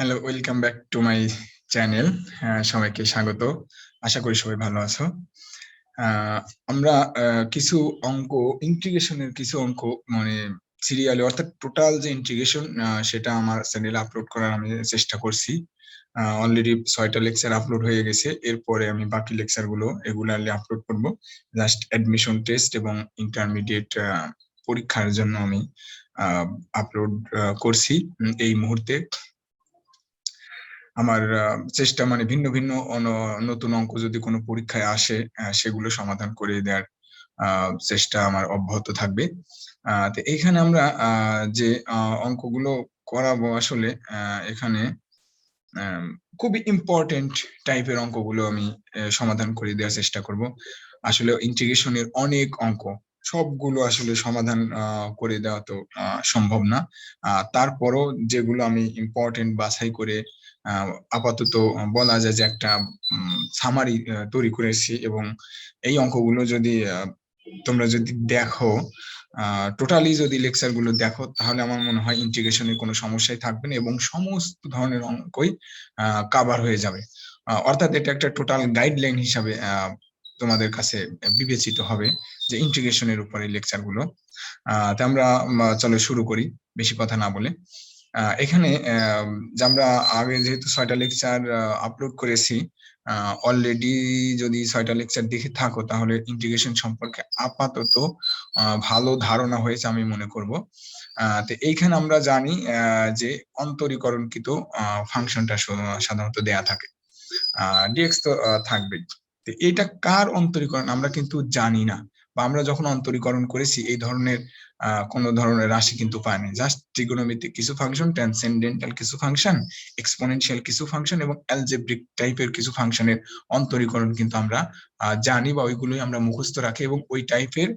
Hello, welcome back to my channel. সবাইকে স্বাগত। আশা করি সবাই ভালো আছো। আহ, আমরা কিছু অঙ্ক, ইন্টিগ্রেশনের কিছু অঙ্ক মানে সিরিয়ালে, অর্থাৎ টোটাল যে ইন্টিগ্রেশন সেটা আমার চ্যানেলে আপলোড করার আমি চেষ্টা করছি। অলরেডি 6টা লেকচার আপলোড হয়ে গেছে। এরপরে আমি বাকি লেকচার গুলো রেগুলারলি আপলোড করব। জাস্ট অ্যাডমিশন টেস্ট এবং ইন্টারমিডিয়েট পরীক্ষার জন্য আমি আপলোড করছি এই মুহূর্তে। আমার চেষ্টা মানে ভিন্ন ভিন্ন নতুন অঙ্ক যদি কোনো পরীক্ষায় আসে সেগুলো সমাধান করে দেওয়ার চেষ্টা আমার অব্যাহত থাকবে। তো এইখানে আমরা যে অঙ্কগুলো করাবো আসলে এখানে খুবই ইম্পর্টেন্ট টাইপের অঙ্কগুলো আমি সমাধান করে দেওয়ার চেষ্টা করব। আসলে ইন্টিগ্রেশনের অনেক অঙ্ক, সবগুলো আসলে সমাধান করে দেওয়া তো সম্ভব না। তারপরও যেগুলো আমি ইম্পর্টেন্ট বাছাই করে আপাতত বলা যায় যে একটা সামারি তৈরি করেছি, এবং এই অঙ্কগুলো যদি তোমরা যদি দেখো, টোটালি যদি লেকচার গুলো দেখো, তাহলে আমার মনে হয় ইন্টিগ্রেশনের কোনো সমস্যাই থাকবে না এবং সমস্ত ধরনের অঙ্কই কাভার হয়ে যাবে। অর্থাৎ এটা একটা টোটাল গাইডলাইন হিসাবে তোমাদের কাছে বিবেচিত হবে যে ইন্টিগ্রেশনের উপরে লেকচার গুলো। তা আমরা চলো শুরু করি বেশি কথা না বলে। এখানে যে আমরা আগে যেহেতু 6টা লেকচার আপলোড করেছি, অলরেডি যদি 6টা লেকচার দেখে থাকো, তাহলে ইন্টিগ্রেশন সম্পর্কে আপাতত ভালো ধারণা হয়েছে আমি মনে করব। তো এইখানে আমরা জানি যে অন্তরীকরণকৃত ফাংশনটা সাধারণত দেয়া থাকে, ডিএক্স তো থাকবেই। তো এটা কার অন্তরীকরণ আমরা কিন্তু জানি না, বা আমরা যখন অন্তরীকরণ করেছি এই ধরনের কোন ধরনের রাশি কিন্তু পাইনি। জাস্ট ট্রিগোনোমেট্রিক কিছু ফাংশন, ট্রান্সেন্ডেন্টাল কিছু ফাংশন, এক্সপোনেনশিয়াল কিছু ফাংশন এবং অ্যালজেব্রিক টাইপের কিছু ফাংশনের অন্তরীকরণ কিন্তু আমরা জানি, বা ওইগুলোই আমরা মুখস্থ রাখি, এবং ওই টাইপের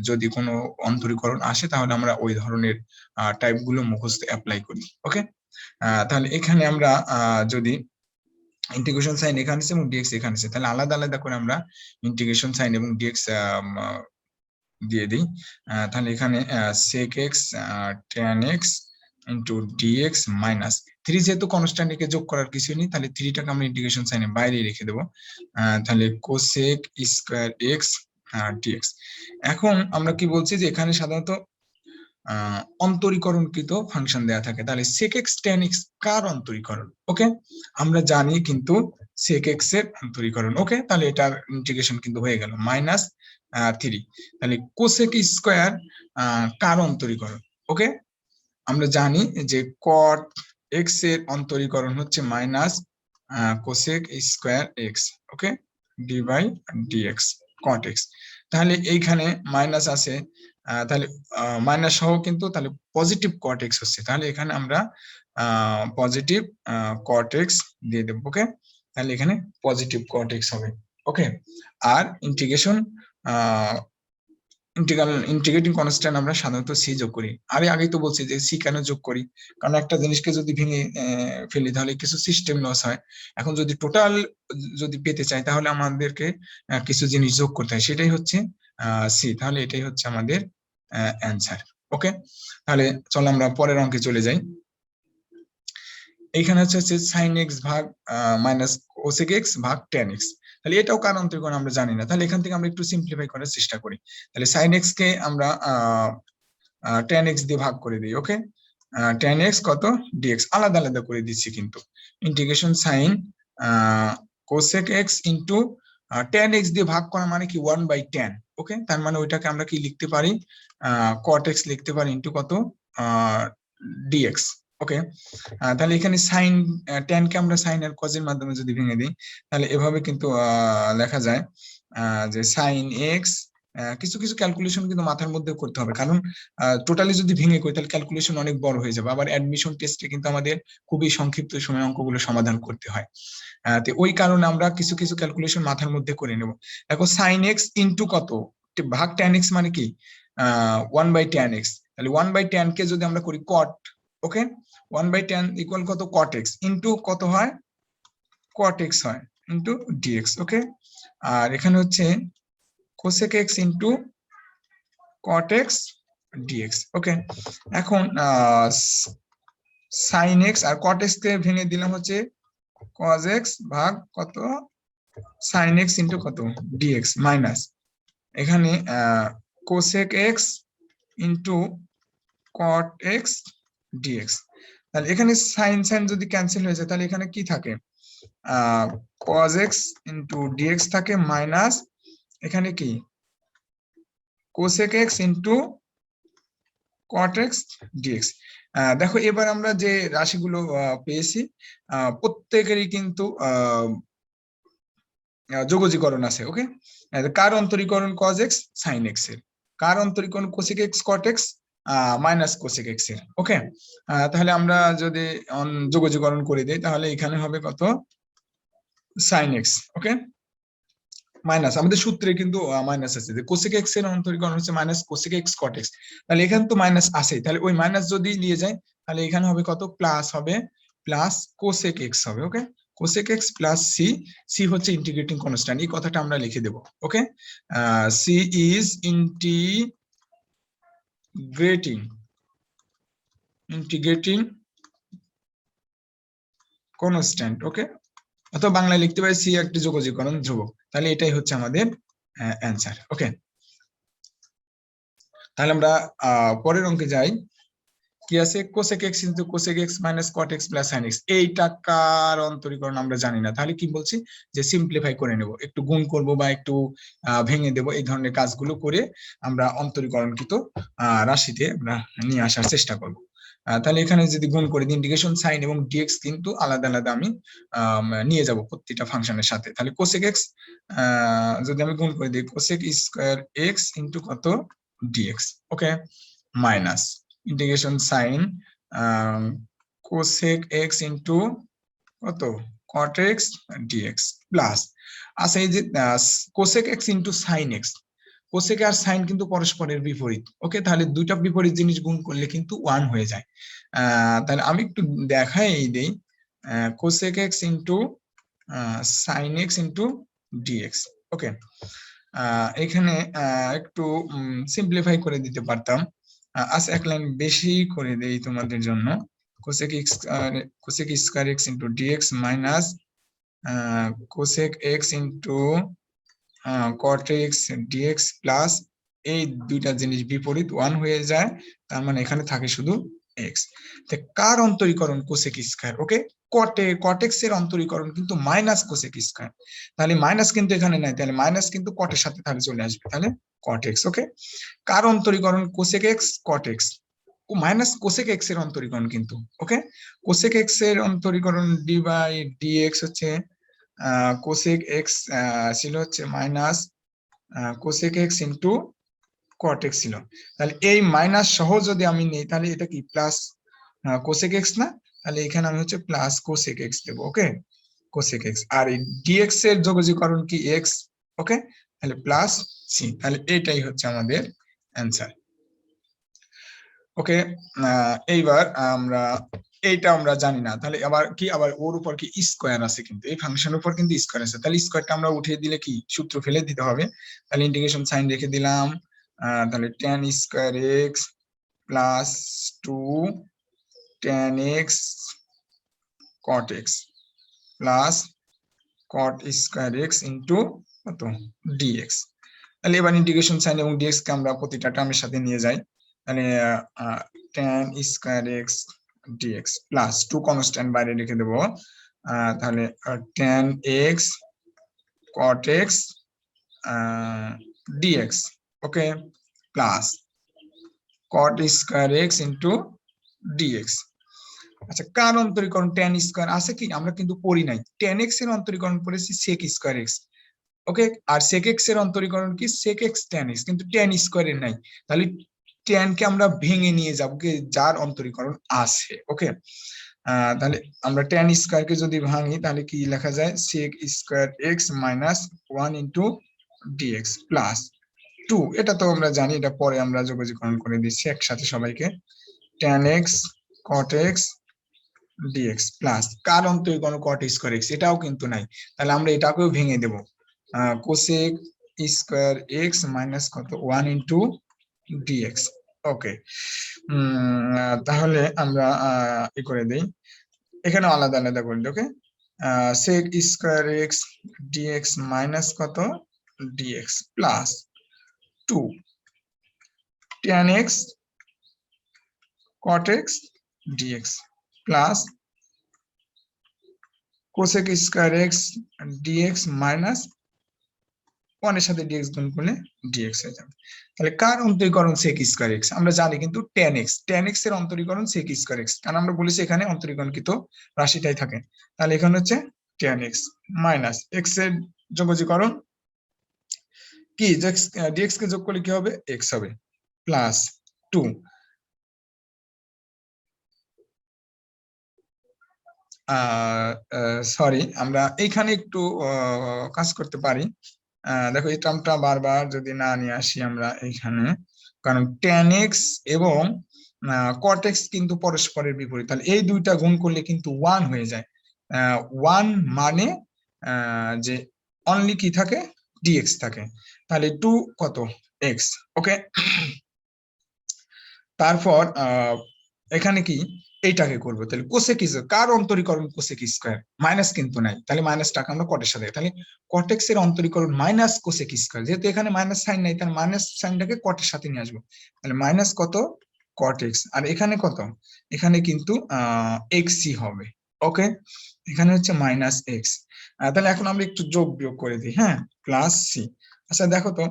যদি কোনো অন্তরীকরণ আসে তাহলে আমরা ওই ধরনের টাইপ গুলো মুখস্থ অ্যাপ্লাই করি। ওকে, তাহলে এখানে আমরা যদি ইন্টিগ্রেশন সাইন এখানে আছে এবং ডিএক্স এখানে আছে, তাহলে আলাদা আলাদা করে আমরা ইন্টিগ্রেশন সাইন এবং ডিএক্স দিয়ে দিই। তাহলে এখানে sec x tan x into dx minus 3, যেহেতু কনস্ট্যান্ট একে যোগ করার কিছু নেই, তাহলে 3টাকে আমরা ইন্টিগ্রেশন সাইনে বাইরে রেখে দেবো। তাহলে cosec স্কয়ার x ডিএক্স। এখন আমরা কি বলছি যে এখানে সাধারণত অন্তরীকরণকৃত ফাংশন দেয়া থাকে, তাহলে sec x tan x কার অন্তরীকরণ? ওকে, আমরা জানি কিন্তু sec x এর অন্তরীকরণ। ওকে, তাহলে এটার ইন্টিগ্রেশন কিন্তু হয়ে গেল মাইনাস 3। তাহলে cosec স্কয়ার কার অন্তরীকরণ? ওকে, আমরা জানি যে cot x এর অন্তরীকরণ হচ্ছে minus cosec square x। Okay, d by dx cot x। তাহলে এইখানে মাইনাস আছে, তাহলে মাইনাস সহ কিন্তু তাহলে পজিটিভ cot x হচ্ছে, তাহলে এখানে আমরা পজিটিভ cot x দিয়ে দেব। ওকে, তাহলে এখানে পজিটিভ cot x হবে। ওকে, আর ইন্টিগ্রেশন ইন্টিগ্রেটিং কনস্ট্যান্ট আমরা সাধারণত সি যোগ করি। আগেই তো বলছি যে সি কেন যোগ করি, কারণ একটা জিনিসকে যদি ভেঙে ফেলি তাহলে কিছু সিস্টেম লস হয়। এখন যদি টোটাল যদি পেতে চাই তাহলে আমাদেরকে কিছু জিনিস যোগ করতে হয়, সেটাই হচ্ছে সি। তাহলে এটাই হচ্ছে আমাদের অ্যান্সার। ওকে, তাহলে চলো আমরা পরের অঙ্কে চলে যাই। এইখানে হচ্ছে সাইন এক্স ভাগ মাইনাস কোসেক এক্স ভাগ ট্যান এক্স। তাহলে এটাও কার অন্তরীকরণ আমরা জানি না, তাহলে এখান থেকে আমরা একটু সিম্পলিফাই করার চেষ্টা করি। তাহলে সাইন এক্স কে আমরা ট্যান এক্স দিয়ে ভাগ করে দিই। ওকে, ট্যান এক্স কত, ডিএক্স আলাদা আলাদা করে দিচ্ছি, কিন্তু integration sine cosec x into tan x দিয়ে ভাগ করা মানে কি 1/tan। ওকে, তার মানে ওইটাকে আমরা কি লিখতে পারি, কট এক্স লিখতে পারি ইন্টু কত, ডিএক্স। ওকে, তাহলে এখানে সাইন ট্যান কে আমরা সাইন আর কজের মাধ্যমে যদি ভেঙে দিই, তাহলে এভাবে কিন্তু লেখা যায় যে সাইন এক্স। কিছু কিছু ক্যালকুলেশন কিন্তু মাথার মধ্যে করতে হবে, কারণ টোটালি যদি ভেঙে করি তাহলে ক্যালকুলেশন অনেক বড় হয়ে যাবে। আবার অ্যাডমিশন টেস্টে কিন্তু আমাদের খুবই সংক্ষিপ্ত সময় অঙ্কগুলো সমাধান করতে হয়। তো ওই কারণে আমরা কিছু কিছু ক্যালকুলেশন মাথার মধ্যে করে নেব। দেখো সাইন এক্স ইন্টু কত ভাগ ট্যান এক্স মানে কি 1/tan x। তাহলে 1/tan কে যদি আমরা করি cot, ওকে, 1/tan ইকুয়াল কত, cot x ইন্টু কত হয়, cot x হয় ইন্টু dx। ওকে, আর এখানে হচ্ছে cosec x into cot x dx। Okay, এখন সাইন এক্স আর কট এক্স কে ভেঙে দিলাম হচ্ছে কজ এক্স ভাগ কত সাইন এক্স ইন্টু কত ডিএক্স মাইনাস এখানে cosec x into cot x dx. তাহলে এখানে সাইন সাইন যদি ক্যান্সেল হয়ে যায় তাহলে এখানে কি থাকে কজ এক্স ইন্টু ডিএক্স থাকে মাইনাস এখানে কি cosec x into cot x dx. দেখো এবার আমরা যে রাশিগুলো পেয়েছি প্রত্যেকেরই কিন্তু যোগজীকরণ আছে। ওকে, কার অন্তরীকরণ কজ এক্স সাইন এক্স এর, কার অন্তরীকরণ cosec x cot x minus cosec x এর। ওকে, তাহলে আমরা যদি যোগজীকরণ করে দিই তাহলে এখানে হবে কত সাইন এক্স। ওকে, মাইনাস আমাদের সূত্রে কিন্তু মাইনাস আছে যে কোসেক এক্স এর অন্তরীকরণ হচ্ছে minus cosec x cot x, তাহলে এখানে তো মাইনাস আছে, তাহলে ওই মাইনাস যদি নিয়ে যায় তাহলে এখানে হবে কত প্লাস হবে প্লাস কোসেক এক্স হবে। Okay, cosec x plus C, C হচ্ছে ইন্টিগ্রেটিং কনস্ট্যান্ট, এই কথাটা আমরা লিখে দেব। Okay, C is integrating constant. Okay, অথবা বাংলায় লিখতে পারি সি একটি যোগজীকরণ ধ্রুবক, তাহলে এটাই হচ্ছে আমাদের অ্যান্সার। ওকে, তাহলে আমরা পরের অঙ্কে যাই। কি আছে cosec x into cosec x minus cot x plus sine x, এই টাকার অন্তরীকরণ আমরা জানি না, তাহলে কি বলছি যে সিম্পলিফাই করে নেব, একটু গুণ করব বা একটু ভেঙে দেব, এই ধরনের কাজগুলো করে আমরা অন্তরীকরণকৃত রাশিতে আমরা নিয়ে আসার চেষ্টা করব। তাহলে এখানে যদি গুণ করে দিই ইন্টিগ্রেশন সাইন এবং ডিএক্স কিন্তু আলাদা আলাদা আমি নিয়ে যাব প্রত্যেকটা ফাংশনের সাথে। তাহলে কোসেক এক্স যদি আমি গুণ করে দিই কোসেক স্কয়ার এক্স ইনটু কত dx. Okay, minus integration sine cosec x into কত কট এক্স ডিএক্স প্লাস আচ্ছা এই যে cosec x into sine x, cosec আর সাইন কিন্তু পরস্পরের বিপরীত। ওকে, তাহলে দুইটা বিপরীত জিনিস গুণ করলে কিন্তু 1 হয়ে যায়। তাহলে আমি একটু দেখাই দেই cosec x into sine x into dx. Okay, এখানে একটু সিম্পলিফাই করে দিতে পারতাম, আচ্ছা এক লাইন বেশি করে দেই তোমাদের জন্য, cosec square x into dx minus cosec x into cot x dx plus এই দুইটা জিনিস বিপরীত 1 হয়ে যায়, তার মানে এখানে থাকে শুধু এক্স। কার অন্তরীকরণ কোসেক স্কয়ার। ওকে, কট এক্স এর অন্তরীকরণ কিন্তু মাইনাস কোসেক স্কয়ার, তাহলে মাইনাস কিন্তু এখানে নাই, তাহলে মাইনাস কিন্তু কটের সাথে তাহলে চলে আসবে, তাহলে কট এক্স। ওকে, কার অন্তরীকরণ কোসেক এক্স কট এক্স ও মাইনাস কোসেক এক্স এর অন্তরীকরণ কিন্তু। ওকে, কোসেক এক্স এর অন্তরীকরণ ডি বাই ডিএক্স হচ্ছে কোসেক এক্স ছিল হচ্ছে minus cosec x into cot x ছিল, তাহলে এই মাইনাস সহ যদি আমি নেই তাহলে এটা কি প্লাস কোসেক এক্স না, তাহলে এখানে আমি হচ্ছে প্লাস কোসেক এক্স দেব। ওকে, কোসেক এক্স আর এই ডিএক্স এর যোগজীকরণ কি এক্স। ওকে, তাহলে প্লাস সি, তাহলে এটাই হচ্ছে আমাদের অ্যান্সার। ওকে, এইবার আমরা এইটা আমরা জানি না, তাহলে আবার কি আবার ওর উপর কি স্কয়ার আছে, কিন্তু এই ফাংশনের উপর কিন্তু স্কয়ার আছে, তাহলে স্কয়ারটা আমরা উঠিয়ে দিলে কি সূত্র ফেলে দিতে হবে, তাহলে ইন্টিগ্রেশন সাইন রেখে দিলাম, তাহলে tan square x plus 2 tan x cot x plus cot square x into কত ডিএক্স। তাহলে এবার ইন্টিগ্রেশন সাইন এবং ডিএক্স কে আমরা প্রতিটা টার্মের সাথে নিয়ে যাই, তাহলে tan square x dx plus 2 constant বাইরে রেখে দেব, তাহলে tan x cot x dx. Okay, plus cot square x into dx. আচ্ছা কার অন্তরীকরণ tan স্কয়ার আছে কি, আমরা কিন্তু পড়ি নাই, tan x এর অন্তরীকরণ পড়েছি sec স্কয়ার x। ওকে, আর sec x এর অন্তরীকরণ কি sec x tan x, কিন্তু tan স্কয়ার এর নাই, তাহলে tan কে আমরা ভেঙে নিয়ে যাব কি যার অন্তরীকরণ আছে। ওকে, তাহলে আমরা tan স্কয়ার কে যদি ভাঙি তাহলে কি লেখা যায় sec square x minus 1 into dx plus 2, এটা তো আমরা জানি, এটা পরে আমরা যোগজীকরণ করে দিচ্ছি একসাথে সবাইকে, tan x cot x dx plus কার অন্তরীকরণ cot স্কয়ার x, এটাও কিন্তু নাই, তাহলে আমরা এটাকেও ভেঙে দেব কোসেক স্কয়ার x মাইনাস কত 1 ইনটু dx। ওকে, তাহলে আমরা ই করে দেই, এখানে আলাদা আলাদা করে দিই। Okay, sec square x dx minus কত dx plus 2 tan x cot x dx plus cosec square x dx minus 1 এর সাথে dx গুণ করলে dx হয়ে যাবে। তাহলে কার অন্তরীকরণ sec স্কয়ার x? আমরা জানি কিন্তু tan x এর অন্তরীকরণ sec স্কয়ার x, কারণ আমরা বলেছি এখানে অন্তরীকরণকৃত রাশিটাই থাকে। তাহলে এখানে হচ্ছে tan x মাইনাস x এর যোগজীকরণ কি, dx কে যোগ করলে কি হবে, x হবে প্লাস 2 সরি, আমরা এইখানে একটু কাজ করতে পারি। দেখো এই টার্মটা বারবার যদি না নিয়ে আসি আমরা এইখানে, কারণ tan x এবং cot x কিন্তু পরস্পরের বিপরীত, তাহলে এই দুইটা গুণ করলে কিন্তু 1 হয়ে যায়। 1 মানে যে অনলি কি থাকে, dx থাকে, তাহলে 2 কত x। ওকে, তারপর এখানে কি এইটাকে করবো, তাহলে কোসেক কার অন্তরীকরণ কোসেক স্কয়ার, মাইনাস কিন্তু নাই, তাহলে মাইনাসটাকে আমরা কটের সাথে, তাহলে কট এক্স এর অন্তরীকরণ মাইনাস কোসেক স্কয়ার, যেহেতু এখানে মাইনাস সাইন নাই তাহলে মাইনাস সাইনটাকে কটের সাথে নিয়ে আসবো, তাহলে মাইনাস কত কট এক্স, আর এখানে কত, এখানে কিন্তু এক্সই হবে। ওকে, এখানে হচ্ছে মাইনাস এক্স। তাহলে এখন আমরা একটু যোগ বিয়োগ করে দিই, হ্যাঁ, প্লাস সি। আচ্ছা দেখো তো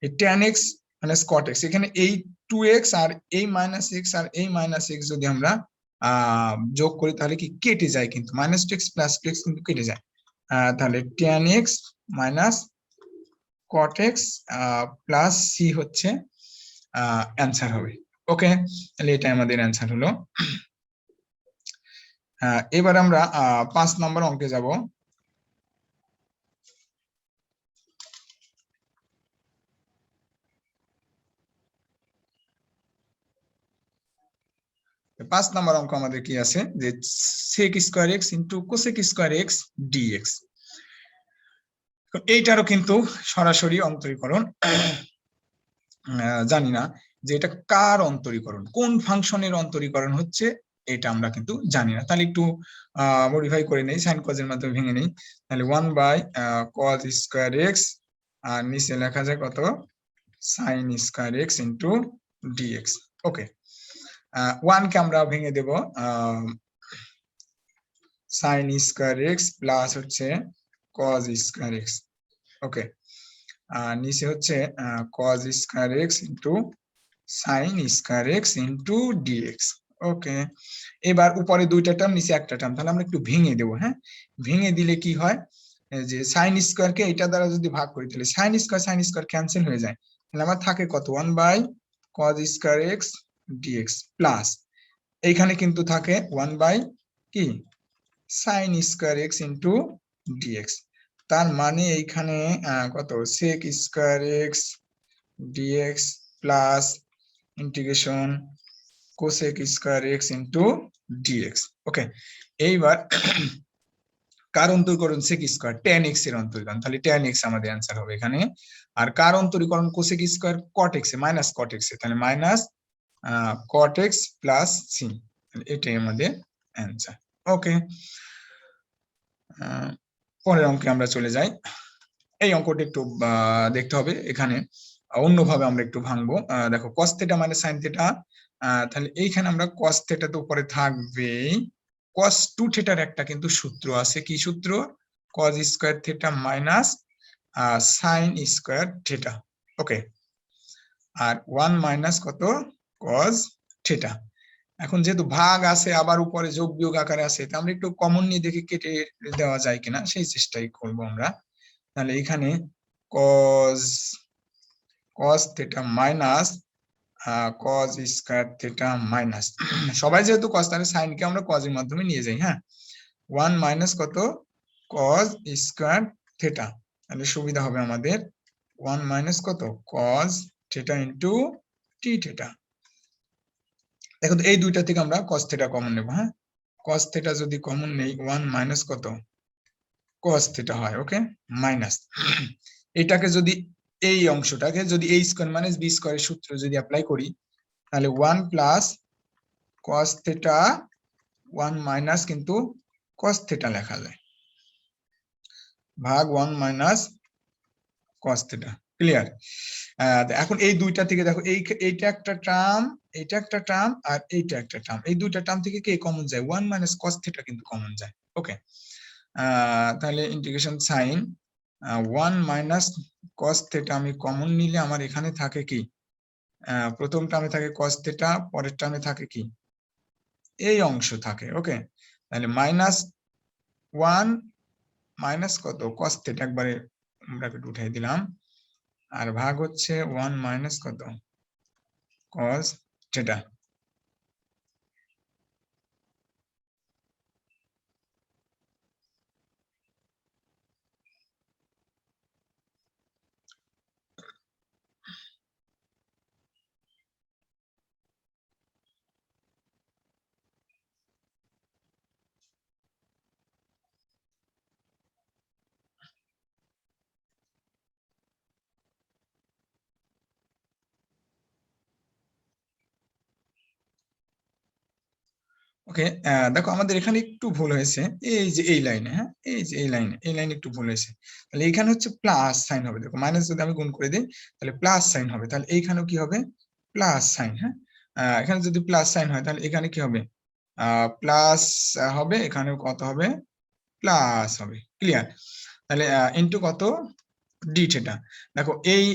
এই tan x minus cot x, এখানে এই 2x আর এই মাইনাস এক্স আর এই মাইনাস এক্স যদি আমরা যোগ করি তাহলে কি কেটে যায়, কিন্তু minus two x plus two x কিন্তু কেটে যায়। তাহলে tan x minus cot x plus C হচ্ছে অ্যান্সার হবে। ওকে, তাহলে এটা আমাদের অ্যান্সার হলো। এবার আমরা 5 নম্বর অঙ্কে যাব। পাঁচ নম্বর অঙ্ক আমাদের কি আছে, যে sec square x into cosec square x dx. এইটারও কিন্তু সরাসরি অন্তরীকরণ জানি না যে এটা কার অন্তরীকরণ, কোন ফাংশনের অন্তরীকরণ হচ্ছে, এটা আমরা কিন্তু জানি না। তাহলে একটু মডিফাই করে নেই, সাইন কজের মাধ্যমে ভেঙে নেই। তাহলে 1 বাই কজ স্কয়ার এক্স আর নিচে লেখা যায় কত sine square x into dx. Okay, 1 কে আমরা ভেঙে দেব সাইন স্কয়ার এক্স প্লাস হচ্ছে কজ স্কয়ার এক্স। ওকে, নিচে হচ্ছে cos square x into sine square x into dx. Okay, এবার উপরে দুইটা টার্ম নিচে একটা টার্ম, তাহলে আমরা একটু ভেঙে দেবো। হ্যাঁ, ভেঙে দিলে কি হয়, যে সাইন স্কয়ার কে এটা দ্বারা যদি ভাগ করি তাহলে সাইন স্কয়ার ক্যান্সেল হয়ে যায়, তাহলে আমার থাকে কত 1 by cos square x dx plus এইখানে কিন্তু থাকে 1 বাই কি sine square x into dx. তার মানে এইখানে কত sec square x dx plus integration cosec square x into dx. Okay, এইবার কার অন্তরীকরণ সেক স্কয়ার tan x এর অন্তরীকরণ, তাহলে tan x আমাদের অ্যান্সার হবে এখানে। আর কার অন্তরীকরণ কোসেক স্কয়ার cot x এ মাইনাস cot x এ, তাহলে minus cot x plus c, তাহলে এটাই আমাদের অ্যান্সার। ওকে, পরের অঙ্কে আমরা চলে যাই। এই অঙ্কটা একটু দেখতে হবে, এখানে অন্যভাবে আমরা একটু ভাঙবো। দেখো cos theta minus sin theta, তাহলে এইখানে আমরা cos থিটা তো উপরে থাকবেই, cos 2 থিটার একটা কিন্তু সূত্র আছে, কি সূত্র, cos square theta minus sin square theta. Okay, আর 1 মাইনাস কত cos থিটা। এখন যেহেতু ভাগ আছে আবার উপরে যোগ বিয়োগ আকারে আছে, তা আমরা একটু কমন নিয়ে দেখি কেটে দেওয়া যায় কিনা, সেই চেষ্টাই করব আমরা। তাহলে এখানে cos theta minus cos square theta minus, সবাই যেহেতু cos, তাহলে sin কে আমরা cos এর মাধ্যমে নিয়ে যাই। হ্যাঁ, 1 মাইনাস কত cos স্কয়ার থিটা, তাহলে সুবিধা হবে আমাদের 1 মাইনাস কত cos theta into t theta. দেখো তো এই দুইটা থেকে আমরা cos থিটা কমন নেব। হ্যাঁ, cos থিটা যদি কমন নেই 1 মাইনাস কত cos থিটা হয়। ওকে, মাইনাস এটাকে যদি এই অংশটাকে যদি a স্কয়ার মাইনাস b স্কয়ারের সূত্র যদি অ্যাপ্লাই করি, তাহলে 1 প্লাস cos theta 1 মাইনাস কিন্তু cos theta লেখা যায়, ভাগ 1 মাইনাস cos theta। ক্লিয়ার? এখন এই দুইটা থেকে দেখো এইটা একটা টার্ম, এইটা একটা টার্ম, আর এইটা একটা টার্ম। এই দুইটা টার্ম থেকে কি কমন যায়? 1 মাইনাস cos theta কিন্তু কমন যায়। ওকে, তাহলে integration sign 1 minus cos theta আমি কমন নিলে আমার এখানে থাকে কি, প্রথম টার্মে থাকে cos theta, পরের টার্মে থাকে কি, এই অংশ থাকে। ওকে, তাহলে মাইনাস 1 মাইনাস কত cos theta একবারে ব্র্যাকেট উঠাই দিলাম, আর ভাগ হচ্ছে 1 মাইনাস কত cos theta। ওকে, দেখো আমাদের এখানে একটু ভুল হয়েছে, এই যে এই লাইনে, হ্যাঁ এই যে এই লাইনে একটু ভুল হয়েছে। তাহলে এখানে হচ্ছে প্লাস সাইন হবে, দেখো মাইনাস যদি আমি গুণ করে দিই তাহলে প্লাস সাইন হবে, তাহলে এইখানেও কি হবে, প্লাস সাইন। হ্যাঁ, এখানে যদি প্লাস সাইন হয় তাহলে এখানে কি হবে, প্লাস হবে, এখানেও কত হবে, প্লাস হবে। ক্লিয়ার? তাহলে ইনটু কত, ডি থিটা। দেখো এই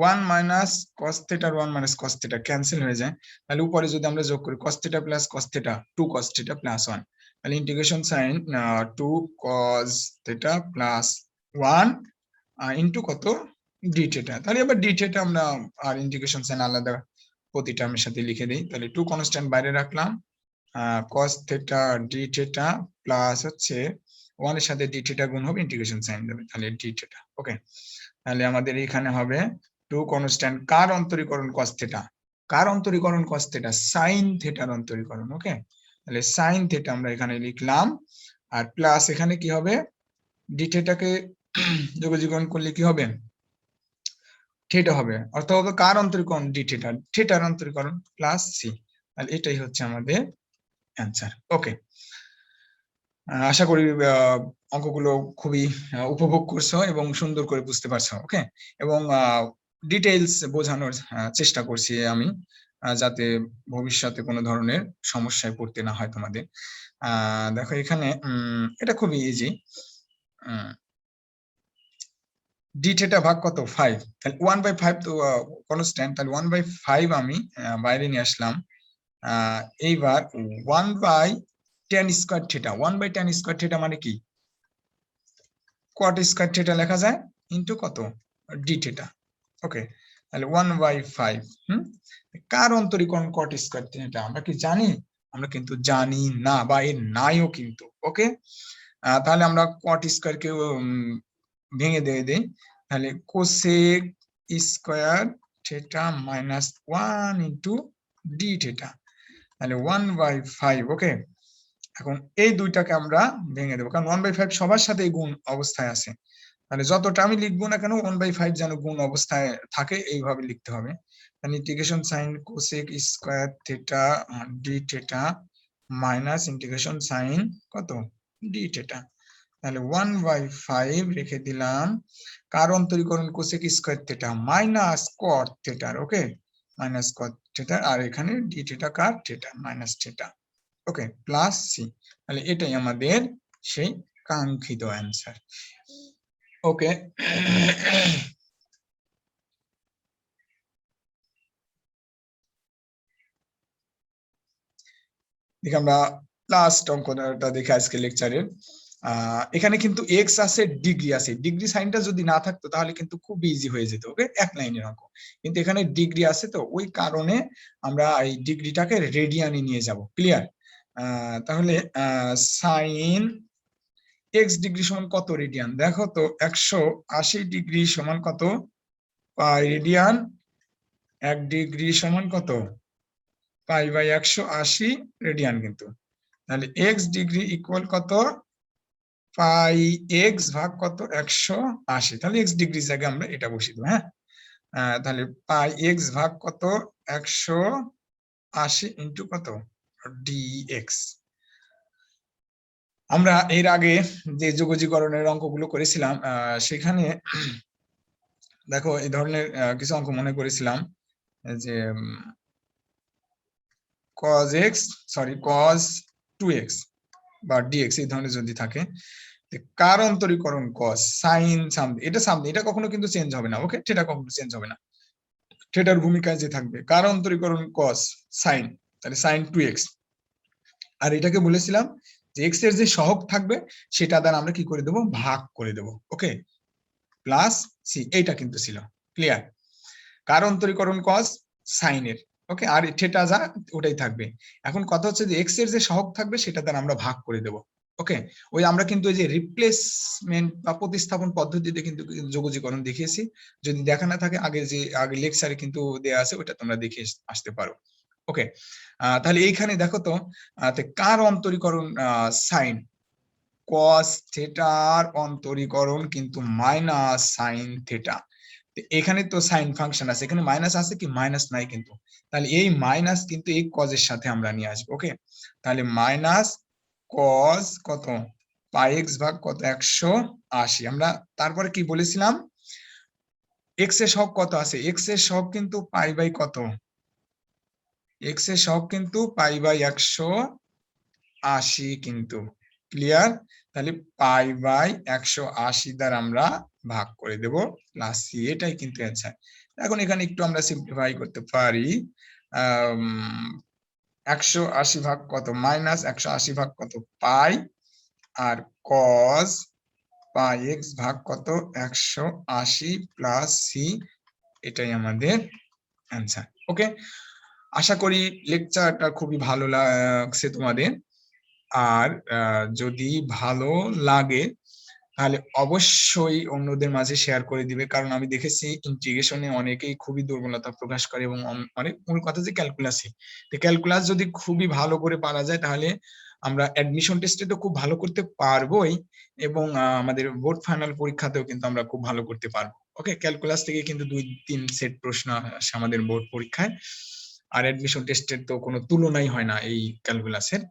1 মাইনাস cos theta আর 1 মাইনাস cos theta ক্যান্সেল হয়ে যায়, তাহলে উপরে যদি আমরা যোগ করি cos theta plus cos theta 2 cos theta plus 1, তাহলে integration sign 2 cos theta plus 1 into কত, ডি থিটা। তাহলে এবার ডি থিটা আমরা আর ইন্টিগ্রেশন সাইন আলাদা প্রতি টার্মের সাথে লিখে দিই, তাহলে 2 কনস্ট্যান্ট বাইরে রাখলাম, cos theta D theta plus হচ্ছে 1 এর সাথে ডি থিটা গুণ হবে, ইন্টিগ্রেশন সাইন দেবে, তাহলে ডি থিটা। ওকে, তাহলে আমাদের এখানে হবে 2 কনস্ট্যান্ট কার অন্তরীকরণ cos theta, কার অন্তরীকরণ cos theta, sin theta এর অন্তরীকরণ। ওকে, তাহলে sin theta আমরা এখানে লিখলাম, আর প্লাস এখানে কি হবে, d theta কে যোগজীকরণ করলে কি হবে, থিটা হবে, অর্থাৎ হবে কার অন্তরীকরণ, d theta, থিটার অন্তরীকরণ প্লাস c। তাহলে এটাই হচ্ছে আমাদের অ্যান্সার। ওকে, আশা করি অঙ্কগুলো খুবই উপভোগ করছো এবং সুন্দর করে বুঝতে পারছো। ওকে, এবং ডিটেইলস বোঝানোর চেষ্টা করছি আমি, যাতে ভবিষ্যতে কোনো ধরনের সমস্যায় পড়তে না হয় তোমাদের। দেখো এখানে এটা খুবই ইজি, ডি থিটা ভাগ কত, 5, তাহলে 1/5 তো কনস্ট্যান্ট, তাহলে 1/5 আমি বাইরে নিয়ে আসলাম। এইবার 1/10 স্কয়ার থিটা, 1/10 স্কয়ার থিটা মানে কি, cot স্কয়ার থিটা লেখা যায় ইনটু কত, ডি থিটা। ওকে, তাহলে 1/5। কার অন্তরীকরণ cot স্কয়ার থিটা আমরা কি জানি? আমরা কিন্তু জানি না, বা এর নাইও কিন্তু। ওকে, তাহলে আমরা cot স্কয়ার কে ভেঙে দিয়ে দেই, তাহলে cosec square theta minus 1 into D theta, তাহলে 1/5। ওকে, এখন এই দুইটাকে আমরা ভেঙে দেবো, কারণ 1/5 সবার সাথে গুণ অবস্থায় আছে, মানে যতটা আমি লিখবো না কেন 1/5 যেন গুণ অবস্থায় থাকে, এইভাবে লিখতে হবে। Integration sine cosec square theta d theta minus integration sine কত, ডি থিটা, তাহলে 1/5 রেখে দিলাম, কার অন্তরীকরণ cosec square theta minus cot থিটার। ওকে, মাইনাস কট থিটার, আর এখানে ডি থিটা কার, theta minus theta. Okay, plus C, তাহলে এটাই আমাদের সেই কাঙ্ক্ষিত অ্যান্সার। ওকে, দেখি আমরা লাস্ট অঙ্কটা দেখি আজকে লেকচারের। এখানে কিন্তু এক্স আছে, ডিগ্রি আছে, ডিগ্রি সাইনটা যদি না থাকতো তাহলে কিন্তু খুব ইজি হয়ে যেত। ওকে, এক লাইনের অঙ্ক, কিন্তু এখানে ডিগ্রি আছে, তো ওই কারণে আমরা এই ডিগ্রিটাকে রেডিয়ানে নিয়ে যাব। ক্লিয়ার? তাহলে সাইন এক্স ডিগ্রি সমান কত রেডিয়ান, দেখো তো 180 ডিগ্রি সমান কত পাই রেডিয়ান, 1 ডিগ্রি সমান কত, পাই বাই 180 রেডিয়ান কিন্তু। তাহলে এক্স ডিগ্রি ইকুয়াল কত, পাই এক্স ভাগ কত, 180, তাহলে এক্স ডিগ্রি জায়গায় আমরা এটা বসিয়ে দেবো। হ্যাঁ, তাহলে পাই এক্স ভাগ কত, 180 ইন্টু কত, ডিএক্স। আমরা এর আগে যে যোগজীকরণের অঙ্কগুলো করেছিলাম সেখানে দেখো এই ধরনের কিছু অঙ্ক মনে করেছিলাম যে cos x sorry cos 2x বা dx এই ধরনের যদি থাকে, কার অন্তরীকরণ cos sin সামথিং, এটা সামথিং, এটা কখনো কিন্তু চেঞ্জ হবে না। ওকে, এটা কখনো চেঞ্জ হবে না, থিটার ভূমিকায় যে থাকবে কার অন্তরীকরণ cos sin, তাহলে sin 2x। আর এটাকে বলেছিলাম যে x এর যে সহগ থাকবে সেটা দ্বারা আমরা কি করে দেব, ভাগ করে দেব। ওকে, প্লাস সি, এইটা কিন্তু ছিল ক্লিয়ার। কার অন্তরীকরণ cos sin এর, ওকে, আর থিটা যা ওটাই থাকবে। এখন কথা হচ্ছে যে x এর যে সহগ থাকবে সেটা দ্বারা আমরা ভাগ করে দেব। ওকে, ওই আমরা কিন্তু এই যে রিপ্লেসমেন্ট বা প্রতিস্থাপন পদ্ধতিতে কিন্তু যোগজীকরণ দেখিয়েছি। যদি দেখা না থাকে আগে লেকচারে কিন্তু দেয়া আছে, ওটা তোমরা দেখে আসতে পারো। ওকে, তাহলে এইখানে দেখো তো কার অন্তরীকরণ সাইন, cos থিটার অন্তরীকরণ কিন্তু মাইনাস সাইন থিটা। এখানে তো সাইন ফাংশন আছে, এখানে মাইনাস আছে কি, মাইনাস নাই কিন্তু, তাহলে এই মাইনাস কিন্তু এই কজ এর সাথে আমরা নিয়ে আসবো। ওকে, তাহলে মাইনাস কজ কত পাই এক্স ভাগ কত 180। আমরা তারপরে কি বলেছিলাম, এক্স এর সহগ কত আছে, এক্স এর সহগ কিন্তু পাই বাই কত, এক্স এর সহগ কিন্তু পাই বাই 180 কিন্তু, ক্লিয়ার। তাহলে পাই বাই 180 দ্বারা আমরা ভাগ করে দেব প্লাস সি, এটাই কিন্তু অ্যান্সার। এখন এখানে একটু আমরা সিম্পলিফাই করতে পারি। 180 ভাগ কত, মাইনাস 180 ভাগ কত পাই, আর কজ পাই এক্স ভাগ কত 180 প্লাস সি, এটাই আমাদের অ্যান্সার। ওকে, আশা করি লেকচারটা খুবই ভালো লাগছে তোমাদের। আর যদি ভালো লাগে তাহলে অবশ্যই অন্যদের মাঝে শেয়ার করে দিবে, কারণ আমি দেখেছি ইন্টিগ্রেশনে অনেকেই খুবই দুর্বলতা প্রকাশ করে, এবং অনেক মূল কথা যে ক্যালকুলাসে, তো ক্যালকুলাস যদি খুবই ভালো করে পারা যায় তাহলে আমরা অ্যাডমিশন টেস্টে তো খুব ভালো করতে পারবোই, এবং আমাদের বোর্ড ফাইনাল পরীক্ষাতেও কিন্তু আমরা খুব ভালো করতে পারবো। ওকে, ক্যালকুলাস থেকে কিন্তু 2-3 সেট প্রশ্ন আসে আমাদের বোর্ড পরীক্ষায়, আর অ্যাডমিশন টেস্টের তো কোনো তুলনাই হয় না এই ক্যালকুলাসের।